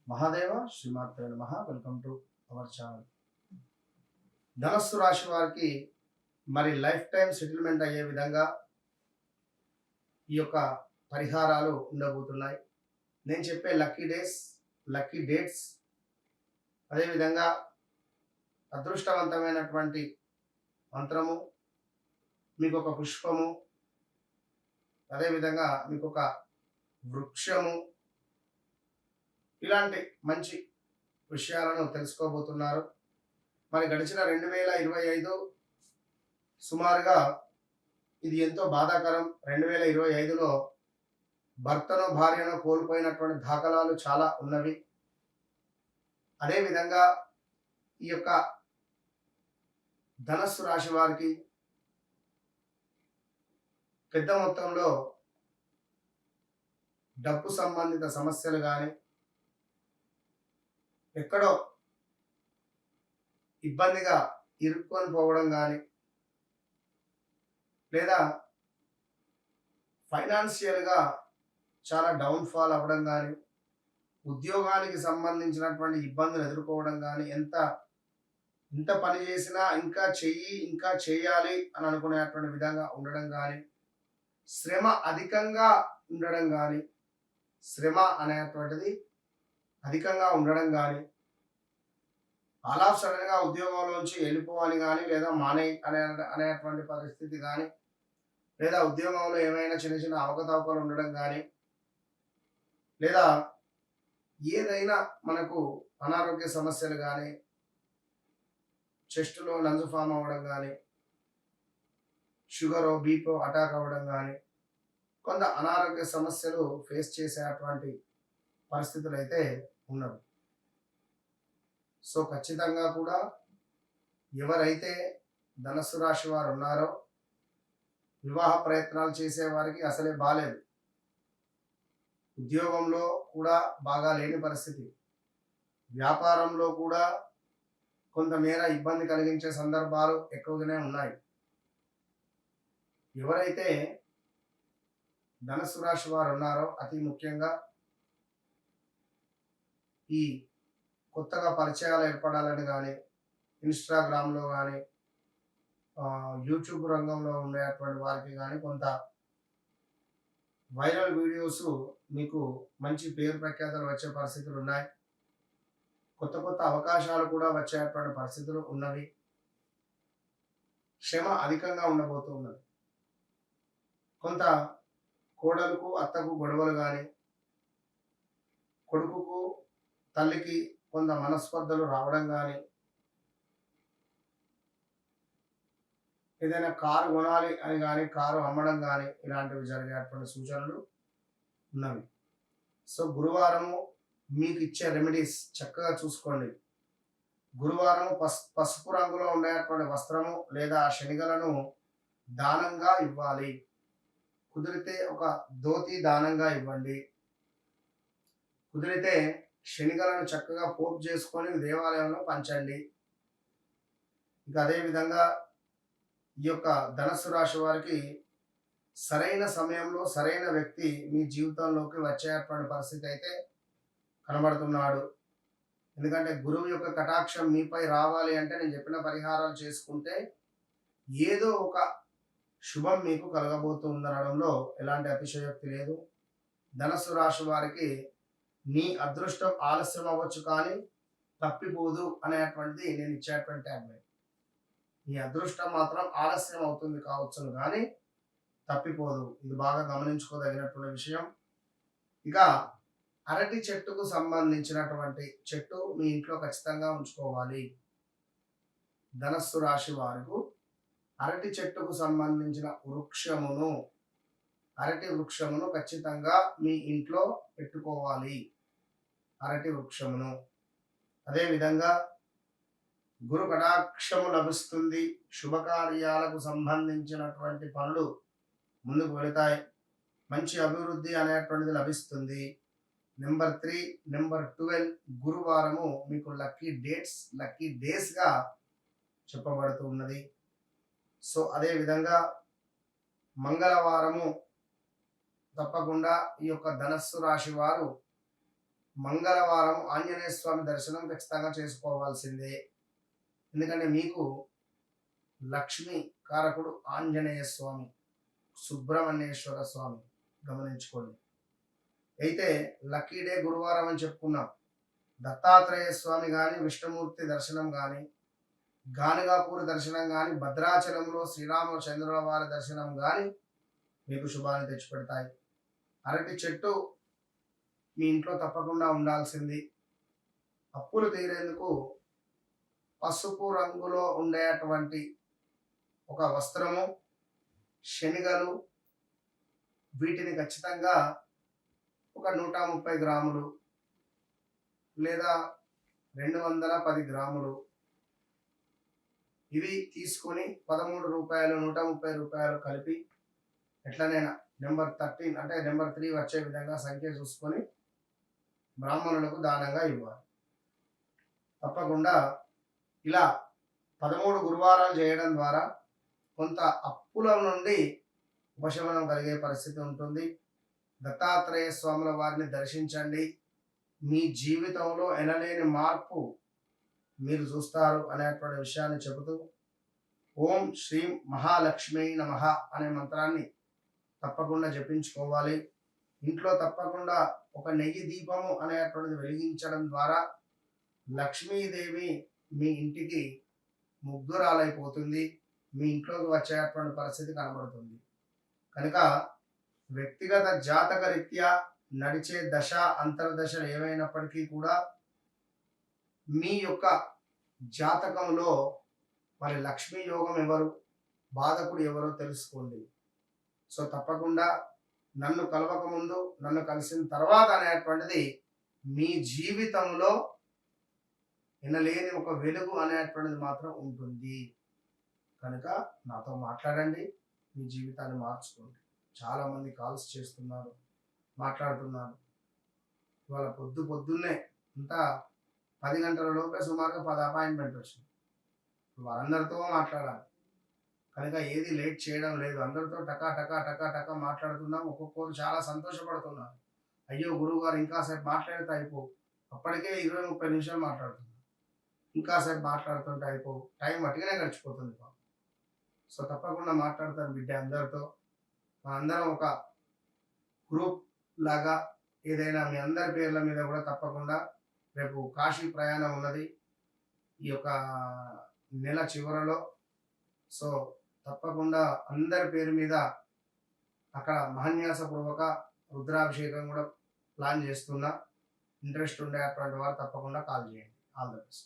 మహాదేవ శ్రీమాత్రే నమః. Welcome to our channel. ధనస్సు రాశి వారికి మరి లైఫ్ టైం సెటిల్మెంట్ అయ్యే విధంగా ఈ యొక్క పరిహారాలు ఉండబోతున్నాయి. నేను చెప్పే లక్కీ డేట్స్, అదేవిధంగా అదృష్టవంతమైనటువంటి మంత్రము, మీకు ఒక పుష్పము, అదేవిధంగా మీకు ఒక వృక్షము, ఇలాంటి మంచి విషయాలను తెలుసుకోబోతున్నారు. మరి గడిచిన 2025 సుమారుగా ఇది ఎంతో బాధాకరం. 2025లో భర్తను భార్యను కోల్పోయినటువంటి దాఖలాలు చాలా ఉన్నవి. అదేవిధంగా ఈ యొక్క ధనస్సు రాశి వారికి పెద్ద మొత్తంలో డబ్బు సంబంధిత సమస్యలు కానీ, ఎక్కడో ఇబ్బందిగా ఇరుక్కొని పోవడం కానీ, లేదా ఫైనాన్షియల్గా చాలా డౌన్ఫాల్ అవ్వడం కానీ, ఉద్యోగానికి సంబంధించినటువంటి ఇబ్బందులు ఎదుర్కోవడం కానీ, ఎంత పని చేసినా ఇంకా చేయాలి అని అనుకునేటువంటి విధంగా ఉండడం కానీ, శ్రమ అధికంగా ఉండడం కానీ, శ్రమ అనేటువంటిది అధికంగా ఉండడం కానీ, ఆల్ ఆఫ్ సడన్గా ఉద్యోగంలోంచి వెళ్ళిపోవాలి కానీ, లేదా అనేటువంటి పరిస్థితి కానీ, లేదా ఉద్యోగంలో ఏమైనా చిన్న చిన్న అవకతవకలు ఉండడం కానీ, లేదా ఏదైనా మనకు అనారోగ్య సమస్యలు కానీ, చెస్టులో నంజు ఫామ్ అవ్వడం కానీ, షుగర్ బీపీ అటాక్ అవ్వడం కానీ, కొంత అనారోగ్య సమస్యలు ఫేస్ చేసేటువంటి పరిస్థితులు అయితే ఉన్నవి. సో ఖచ్చితంగా కూడా ఎవరైతే ధనస్సు రాశి వారు ఉన్నారో, వివాహ ప్రయత్నాలు చేసే వారికి అసలే బాలేదు. ఉద్యోగంలో కూడా బాగా లేని పరిస్థితి, వ్యాపారంలో కూడా కొంతమేర ఇబ్బంది కలిగించే సందర్భాలు ఎక్కువగానే ఉన్నాయి. ఎవరైతే ధనస్సు రాశి వారు ఉన్నారో, అతి ముఖ్యంగా ఈ కొత్తగా పరిచయాలు ఏర్పడాలని కానీ, ఇన్స్టాగ్రామ్లో కానీ, యూట్యూబ్ రంగంలో ఉండేటువంటి వారికి కానీ కొంత వైరల్ వీడియోస్ మీకు మంచి పేరు ప్రఖ్యాతలు వచ్చే పరిస్థితులు ఉన్నాయి. కొత్త అవకాశాలు కూడా వచ్చేటువంటి పరిస్థితులు ఉన్నవి. శ్రమ అధికంగా ఉండబోతున్నది. కొంత కోడలకు అత్తకు గొడవలు కానీ, కొడుకుకు తల్లికి కొంత మనస్పర్ధలు రావడం కానీ, ఏదైనా కారు కొనాలి అని కానీ కారు అమ్మడం కానీ, ఇలాంటివి జరిగేటువంటి సూచనలు ఉన్నవి. సో గురువారము మీకు ఇచ్చే రెమెడీస్ చక్కగా చూసుకోండి. గురువారము పసుపు రంగులో ఉండేటువంటి వస్త్రము లేదా శనిగలను దానంగా ఇవ్వాలి. కుదిరితే ఒక ధోతి దానంగా ఇవ్వండి. కుదిరితే శనిగలను చక్కగా పోపు చేసుకొని దేవాలయంలో పంచండి. ఇక అదేవిధంగా ఈ యొక్క ధనస్సు రాశి వారికి సరైన సమయంలో సరైన వ్యక్తి మీ జీవితంలోకి వచ్చేటువంటి పరిస్థితి అయితే కనబడుతున్నాడు. ఎందుకంటే గురువు యొక్క కటాక్షం మీపై రావాలి అంటే నేను చెప్పిన పరిహారాలు చేసుకుంటే ఏదో ఒక శుభం మీకు కలగబోతుందనడంలో ఎలాంటి అతిశయోక్తి లేదు. ధనస్సు రాశి వారికి నీ అదృష్టం ఆలస్యం అవ్వచ్చు కానీ తప్పిపోదు అనేటువంటిది నేను ఇచ్చేటువంటి ట్యాగ్లైన్. నీ అదృష్టం మాత్రం ఆలస్యం అవుతుంది కావచ్చును కానీ తప్పిపోదు. ఇది బాగా గమనించుకోదగినటువంటి విషయం. ఇక అరటి చెట్టుకు సంబంధించినటువంటి చెట్టు మీ ఇంట్లో ఖచ్చితంగా ఉంచుకోవాలి. ధనస్సు రాశి వారికి అరటి చెట్టుకు సంబంధించిన అరటి వృక్షమును ఖచ్చితంగా మీ ఇంట్లో పెట్టుకోవాలి. అరటి వృక్షమును. అదేవిధంగా గురు కటాక్షము లభిస్తుంది. శుభకార్యాలకు సంబంధించినటువంటి పనులు ముందుకు వెళతాయి. మంచి అభివృద్ధి అనేటువంటిది లభిస్తుంది. నెంబర్ 3, నెంబర్ 12 గురువారము మీకు లక్కీ డేస్గా చెప్పబడుతూ ఉన్నది. సో అదేవిధంగా మంగళవారము తప్పకుండా ఈ యొక్క ధనస్సు రాశి వారు మంగళవారం ఆంజనేయ స్వామి దర్శనం ఖచ్చితంగా చేసుకోవాల్సిందే. ఎందుకంటే మీకు లక్ష్మి కారకుడు ఆంజనేయ స్వామి, సుబ్రహ్మణ్యేశ్వర స్వామి, గమనించుకోండి. అయితే లక్కీ డే గురువారం అని చెప్పుకున్నాం. దత్తాత్రేయ స్వామి కానీ, విష్ణుమూర్తి దర్శనం కానీ, గానుగాపూర్ దర్శనం కానీ, భద్రాచలంలో శ్రీరామచంద్రుల వారి దర్శనం కానీ మీకు శుభాన్ని తెచ్చిపెడతాయి. అరటి చెట్టు మీ ఇంట్లో తప్పకుండా ఉండాల్సింది. అప్పులు తీరేందుకు పసుపు రంగులో ఉండేటువంటి ఒక వస్త్రము, శనిగలు, వీటిని ఖచ్చితంగా ఒక 130 గ్రాములు లేదా 210 గ్రాములు ఇవి తీసుకొని 13 రూపాయలు 130 రూపాయలు కలిపి ఎట్లనైనా నెంబర్ 13 అంటే నెంబర్ 3 వచ్చే విధంగా సంఖ్య చూసుకొని బ్రాహ్మణులకు దానంగా ఇవ్వాలి. తప్పకుండా ఇలా 13 గురువారాలు చేయడం ద్వారా కొంత అప్పుల నుండి ఉపశమనం కలిగే పరిస్థితి ఉంటుంది. దత్తాత్రేయ స్వాముల వారిని దర్శించండి. మీ జీవితంలో ఎనలేని మార్పు మీరు చూస్తారు అనేటువంటి విషయాన్ని చెబుతూ ఓం శ్రీం మహాలక్ష్మీ నమః అనే మంత్రాన్ని తప్పకుండా జపించుకోవాలి. ఇంట్లో తప్పకుండా ఒక నెయ్యి దీపము అనేటువంటిది వెలిగించడం ద్వారా లక్ష్మీదేవి మీ ఇంటికి ముగ్ధురాలైపోతుంది. మీ ఇంట్లోకి వచ్చేటువంటి పరిస్థితి కనబడుతుంది. కనుక వ్యక్తిగత జాతక రీత్యా నడిచే దశ అంతర్దశలు ఏమైనప్పటికీ కూడా మీ యొక్క జాతకంలో మరి లక్ష్మీ యోగం ఎవరు, బాధకుడు ఎవరో తెలుసుకోండి. సో తప్పకుండా నన్ను కలవక ముందు, నన్ను కలిసిన తర్వాత అనేటువంటిది మీ జీవితంలో వినలేని ఒక వెలుగు అనేటువంటిది మాత్రం ఉంటుంది. కనుక నాతో మాట్లాడండి, మీ జీవితాన్ని మార్చుకోండి. చాలామంది కాల్స్ చేస్తున్నారు, మాట్లాడుతున్నారు. ఇవాళ పొద్దున్నే అంతా 10 గంటల లోపే సుమారుగా 10 అపాయింట్మెంట్ వచ్చింది. వారందరితో మాట్లాడాలి. కనుక ఏది లేట్ చేయడం లేదు. అందరితో టకా టకా టకా టకా మాట్లాడుతున్నాం. ఒక్కొక్కరు చాలా సంతోషపడుతున్నారు. అయ్యో గురువుగారు ఇంకాసేపు మాట్లాడితే అయిపో, అప్పటికే 20-30 నిమిషాలు మాట్లాడుతున్నాం, ఇంకాసేపు మాట్లాడుతుంటే అయిపో, టైం అటుగానే గడిచిపోతుంది. సో తప్పకుండా మాట్లాడతాను బిడ్డ అందరితో. అందరం ఒక గ్రూప్ లాగా ఏదైనా మీ అందరి పేర్ల మీద కూడా తప్పకుండా రేపు కాశీ ప్రయాణం ఉన్నది ఈ యొక్క నెల చివరలో. సో తప్పకుండా అందరి పేరు మీద అక్కడ మహాన్యాసపూర్వక రుద్రాభిషేకం కూడా ప్లాన్ చేస్తున్నా. ఇంట్రెస్ట్ ఉండేటువంటి వారు తప్పకుండా కాల్ చేయండి. All the best.